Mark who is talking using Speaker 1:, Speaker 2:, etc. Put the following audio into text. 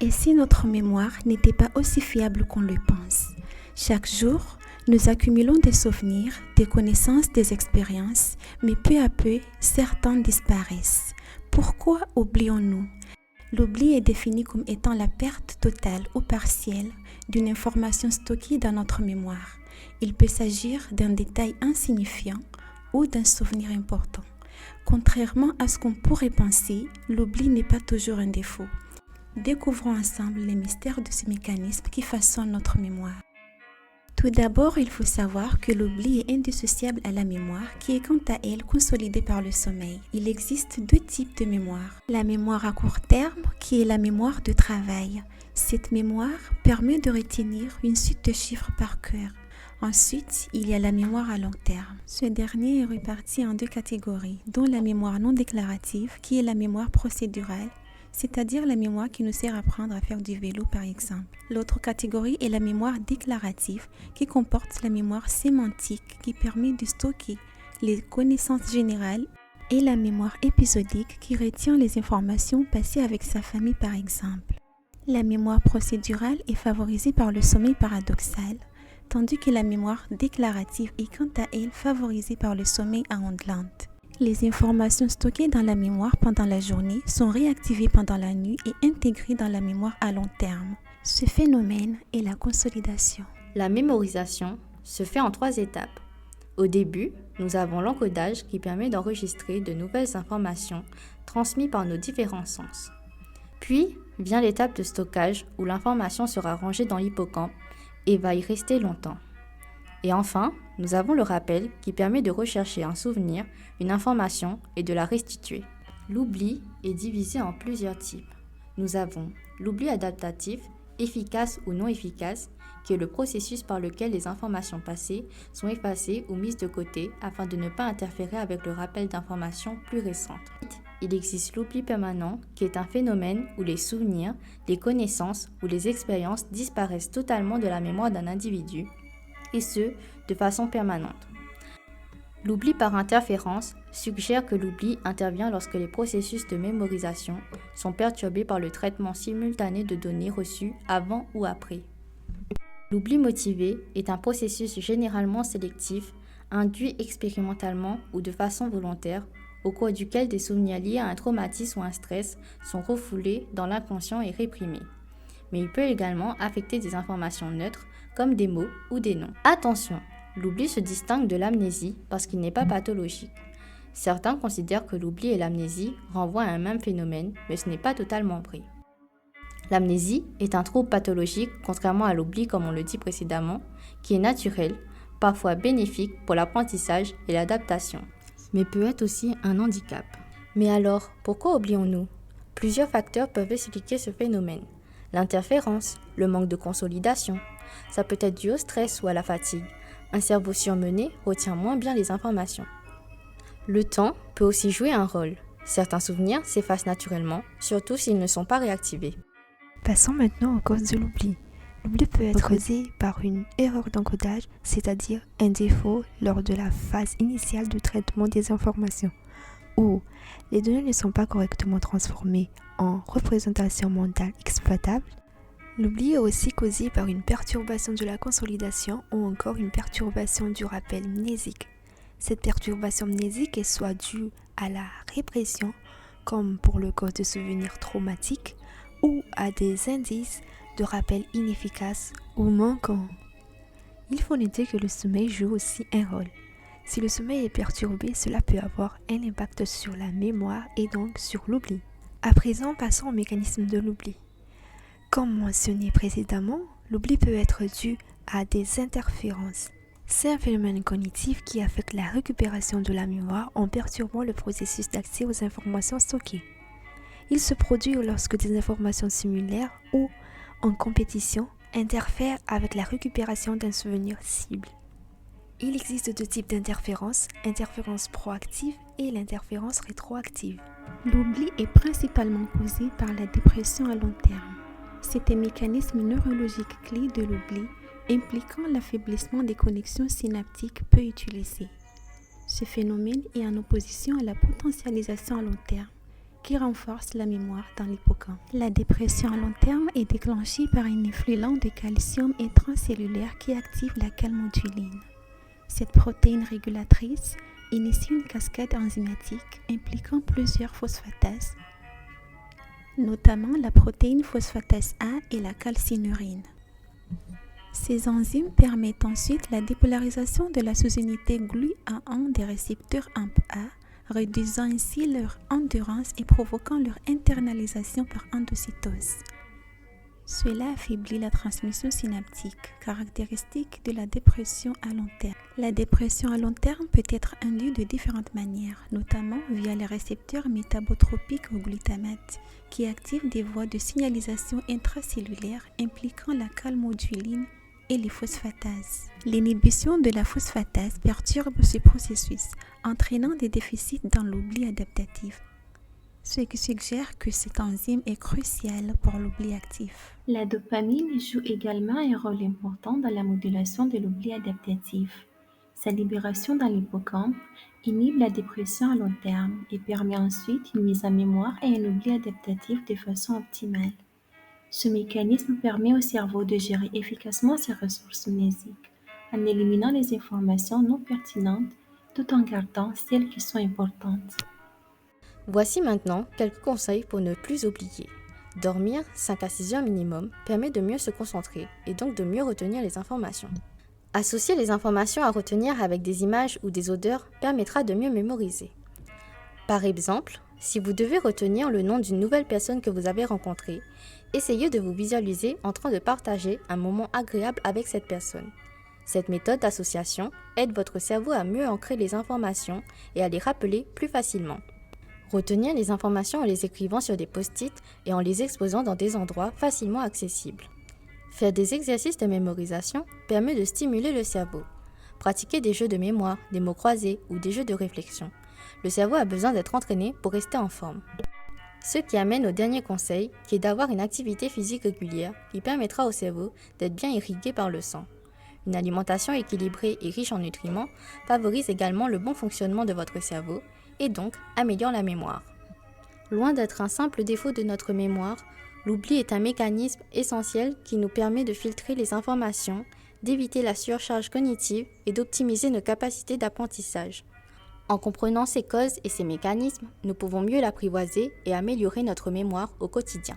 Speaker 1: Et si notre mémoire n'était pas aussi fiable qu'on le pense? Chaque jour, nous accumulons des souvenirs, des connaissances, des expériences, mais peu à peu, certains disparaissent. Pourquoi oublions-nous? L'oubli est défini comme étant la perte totale ou partielle d'une information stockée dans notre mémoire. Il peut s'agir d'un détail insignifiant ou d'un souvenir important. Contrairement à ce qu'on pourrait penser, l'oubli n'est pas toujours un défaut. Découvrons ensemble les mystères de ce mécanisme qui façonne notre mémoire. Tout d'abord, il faut savoir que l'oubli est indissociable à la mémoire qui est quant à elle consolidée par le sommeil. Il existe deux types de mémoire. La mémoire à court terme qui est la mémoire de travail. Cette mémoire permet de retenir une suite de chiffres par cœur. Ensuite, il y a la mémoire à long terme. Ce dernier est réparti en deux catégories, dont la mémoire non déclarative qui est la mémoire procédurale, c'est-à-dire la mémoire qui nous sert à apprendre à faire du vélo par exemple. L'autre catégorie est la mémoire déclarative qui comporte la mémoire sémantique qui permet de stocker les connaissances générales et la mémoire épisodique qui retient les informations passées avec sa famille par exemple. La mémoire procédurale est favorisée par le sommeil paradoxal, tandis que la mémoire déclarative est quant à elle favorisée par le sommeil à ondes lentes. Les informations stockées dans la mémoire pendant la journée sont réactivées pendant la nuit et intégrées dans la mémoire à long terme. Ce phénomène est la consolidation.
Speaker 2: La mémorisation se fait en 3 étapes. Au début, nous avons l'encodage qui permet d'enregistrer de nouvelles informations transmises par nos différents sens. Puis vient l'étape de stockage où l'information sera rangée dans l'hippocampe et va y rester longtemps. Et enfin, nous avons le rappel qui permet de rechercher un souvenir, une information et de la restituer. L'oubli est divisé en plusieurs types. Nous avons l'oubli adaptatif, efficace ou non efficace, qui est le processus par lequel les informations passées sont effacées ou mises de côté afin de ne pas interférer avec le rappel d'informations plus récentes. Il existe l'oubli permanent, qui est un phénomène où les souvenirs, les connaissances ou les expériences disparaissent totalement de la mémoire d'un individu, et ce, de façon permanente. L'oubli par interférence suggère que l'oubli intervient lorsque les processus de mémorisation sont perturbés par le traitement simultané de données reçues avant ou après. L'oubli motivé est un processus généralement sélectif, induit expérimentalement ou de façon volontaire, au cours duquel des souvenirs liés à un traumatisme ou un stress sont refoulés dans l'inconscient et réprimés. Mais il peut également affecter des informations neutres, comme des mots ou des noms. Attention, l'oubli se distingue de l'amnésie parce qu'il n'est pas pathologique. Certains considèrent que l'oubli et l'amnésie renvoient à un même phénomène, mais ce n'est pas totalement vrai. L'amnésie est un trouble pathologique, contrairement à l'oubli comme on le dit précédemment, qui est naturel, parfois bénéfique pour l'apprentissage et l'adaptation, mais peut être aussi un handicap. Mais alors, pourquoi oublions-nous? Plusieurs facteurs peuvent expliquer ce phénomène. L'interférence, le manque de consolidation. Ça peut être dû au stress ou à la fatigue. Un cerveau surmené retient moins bien les informations. Le temps peut aussi jouer un rôle. Certains souvenirs s'effacent naturellement, surtout s'ils ne sont pas réactivés.
Speaker 3: Passons maintenant aux causes de l'oubli. L'oubli peut être causé par une erreur d'encodage, c'est-à-dire un défaut lors de la phase initiale du traitement des informations, ou les données ne sont pas correctement transformées en représentation mentale exploitable. L'oubli est aussi causé par une perturbation de la consolidation ou encore une perturbation du rappel mnésique. Cette perturbation mnésique est soit due à la répression, comme pour le cas de souvenirs traumatiques, ou à des indices de rappel inefficaces ou manquants. Il faut noter que le sommeil joue aussi un rôle. Si le sommeil est perturbé, cela peut avoir un impact sur la mémoire et donc sur l'oubli. À présent, passons au mécanisme de l'oubli. Comme mentionné précédemment, l'oubli peut être dû à des interférences. C'est un phénomène cognitif qui affecte la récupération de la mémoire en perturbant le processus d'accès aux informations stockées. Il se produit lorsque des informations similaires ou en compétition interfèrent avec la récupération d'un souvenir cible. Il existe deux types d'interférences, l'interférence proactive et l'interférence rétroactive.
Speaker 1: L'oubli est principalement causé par la dépression à long terme. C'est un mécanisme neurologique clé de l'oubli impliquant l'affaiblissement des connexions synaptiques peu utilisées. Ce phénomène est en opposition à la potentialisation à long terme, qui renforce la mémoire dans l'hippocampe. La dépression à long terme est déclenchée par un effluent de calcium intracellulaire qui active la calmoduline. Cette protéine régulatrice initie une cascade enzymatique impliquant plusieurs phosphatases, notamment la protéine phosphatase A et la calcinurine. Ces enzymes permettent ensuite la dépolarisation de la sous-unité GLUA1 des récepteurs AMPA, réduisant ainsi leur endurance et provoquant leur internalisation par endocytose. Cela affaiblit la transmission synaptique, caractéristique de la dépression à long terme. La dépression à long terme peut être induite de différentes manières, notamment via les récepteurs métabotropiques au glutamate, qui activent des voies de signalisation intracellulaire impliquant la calmoduline et les phosphatases. L'inhibition de la phosphatase perturbe ce processus, entraînant des déficits dans l'oubli adaptatif, ce qui suggère que cette enzyme est cruciale pour l'oubli actif.
Speaker 4: La dopamine joue également un rôle important dans la modulation de l'oubli adaptatif. Sa libération dans l'hippocampe inhibe la dépression à long terme et permet ensuite une mise en mémoire et un oubli adaptatif de façon optimale. Ce mécanisme permet au cerveau de gérer efficacement ses ressources mnésiques en éliminant les informations non pertinentes tout en gardant celles qui sont importantes.
Speaker 2: Voici maintenant quelques conseils pour ne plus oublier. Dormir 5 à 6 heures minimum permet de mieux se concentrer et donc de mieux retenir les informations. Associer les informations à retenir avec des images ou des odeurs permettra de mieux mémoriser. Par exemple, si vous devez retenir le nom d'une nouvelle personne que vous avez rencontrée, essayez de vous visualiser en train de partager un moment agréable avec cette personne. Cette méthode d'association aide votre cerveau à mieux ancrer les informations et à les rappeler plus facilement. Retenir les informations en les écrivant sur des post-it et en les exposant dans des endroits facilement accessibles. Faire des exercices de mémorisation permet de stimuler le cerveau. Pratiquer des jeux de mémoire, des mots croisés ou des jeux de réflexion. Le cerveau a besoin d'être entraîné pour rester en forme. Ce qui amène au dernier conseil, qui est d'avoir une activité physique régulière qui permettra au cerveau d'être bien irrigué par le sang. Une alimentation équilibrée et riche en nutriments favorise également le bon fonctionnement de votre cerveau et donc améliore la mémoire. Loin d'être un simple défaut de notre mémoire, l'oubli est un mécanisme essentiel qui nous permet de filtrer les informations, d'éviter la surcharge cognitive et d'optimiser nos capacités d'apprentissage. En comprenant ces causes et ces mécanismes, nous pouvons mieux l'apprivoiser et améliorer notre mémoire au quotidien.